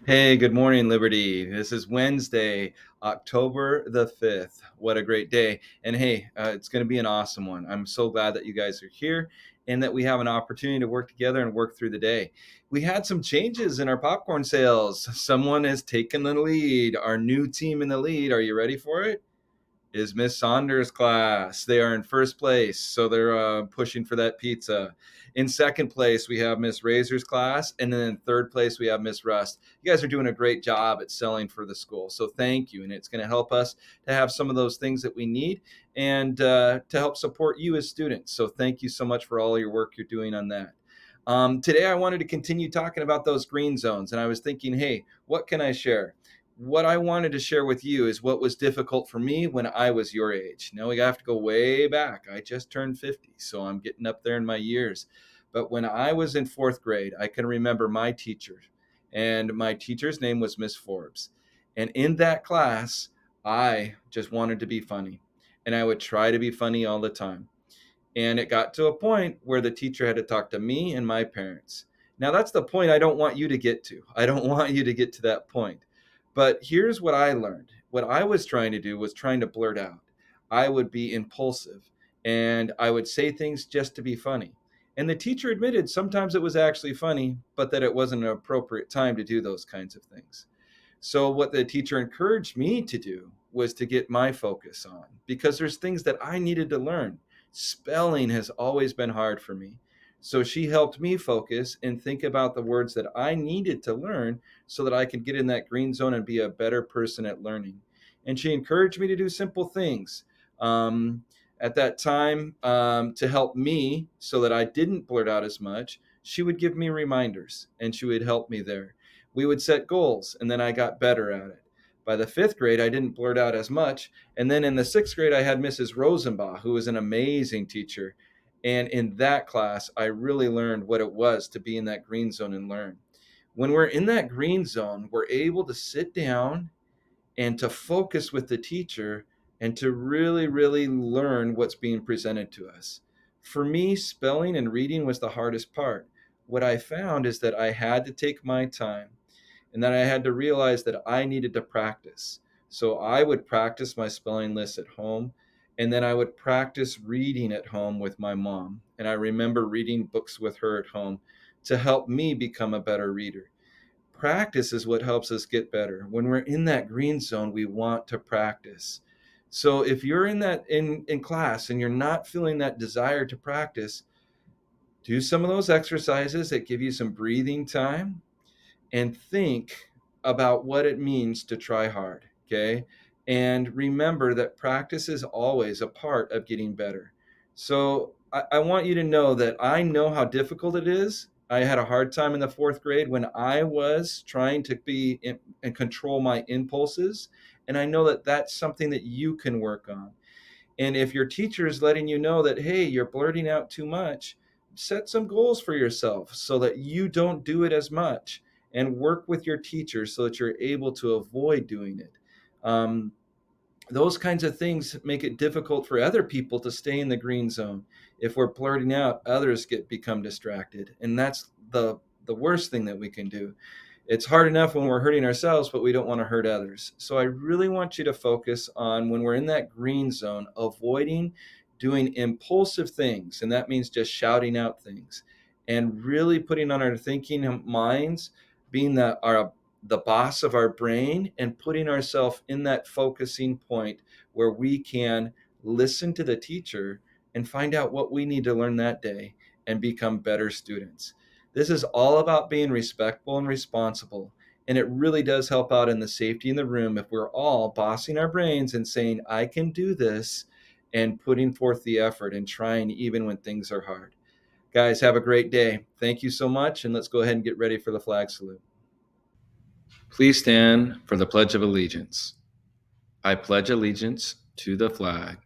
Hey, good morning, Liberty. This is Wednesday, October the 5th. What a great day. And hey, it's going to be an awesome one. I'm so glad that you guys are here and that we have an opportunity to work together and work through the day. We had some changes in our popcorn sales. Someone has taken the lead, our new team in the lead. Are you ready for it? Is Miss Saunders' class. They are in first place, so they're pushing for that pizza. In second place, we have Miss Razor's class, and then in third place, we have Miss Rust. You guys are doing a great job at selling for the school, so thank you, and it's going to help us to have some of those things that we need and to help support you as students. So thank you so much for all your work you're doing on that. Today, I wanted to continue talking about those green zones, and I was thinking, hey, what can I share? What I wanted to share with you is what was difficult for me when I was your age. Now we have to go way back. I just turned 50, so I'm getting up there in my years. But when I was in fourth grade, I can remember my teacher, and my teacher's name was Miss Forbes. And in that class, I just wanted to be funny, and I would try to be funny all the time. And it got to a point where the teacher had to talk to me and my parents. Now, that's the point I don't want you to get to. I don't want you to get to that point. But here's what I learned. What I was trying to do was trying to blurt out. I would be impulsive and I would say things just to be funny. And the teacher admitted sometimes it was actually funny, but that it wasn't an appropriate time to do those kinds of things. So, what the teacher encouraged me to do was to get my focus on because there's things that I needed to learn. Spelling has always been hard for me. So, she helped me focus and think about the words that I needed to learn so that I could get in that green zone and be a better person at learning. And she encouraged me to do simple things. At that time, to help me so that I didn't blurt out as much, she would give me reminders and she would help me there. We would set goals, and then I got better at it. By the fifth grade, I didn't blurt out as much. And then in the sixth grade, I had Mrs. Rosenbach, who was an amazing teacher. And in that class, I really learned what it was to be in that green zone and learn. When we're in that green zone, we're able to sit down and to focus with the teacher and to really, really learn what's being presented to us. For me, spelling and reading was the hardest part. What I found is that I had to take my time and then I had to realize that I needed to practice. So I would practice my spelling list at home, and then I would practice reading at home with my mom. And I remember reading books with her at home to help me become a better reader. Practice is what helps us get better. When we're in that green zone, we want to practice. So if you're in that in class and you're not feeling that desire to practice, do some of those exercises that give you some breathing time and think about what it means to try hard, okay? And remember that practice is always a part of getting better. So I want you to know that I know how difficult it is. I had a hard time in the fourth grade when I was trying to be in, and control my impulses. And I know that that's something that you can work on. And if your teacher is letting you know that, hey, you're blurting out too much, set some goals for yourself so that you don't do it as much and work with your teacher so that you're able to avoid doing it. Um, those kinds of things make it difficult for other people to stay in the green zone. If we're blurting out, others become distracted. And that's the worst thing that we can do. It's hard enough when we're hurting ourselves, but we don't want to hurt others. So I really want you to focus on when we're in that green zone, avoiding doing impulsive things. And that means just shouting out things and really putting on our thinking minds, being the boss of our brain and putting ourselves in that focusing point where we can listen to the teacher and find out what we need to learn that day and become better students. This is all about being respectful and responsible. And it really does help out in the safety in the room if we're all bossing our brains and saying, I can do this, and putting forth the effort and trying even when things are hard. Guys, have a great day. Thank you so much. And let's go ahead and get ready for the flag salute. Please stand for the Pledge of Allegiance. I pledge allegiance to the flag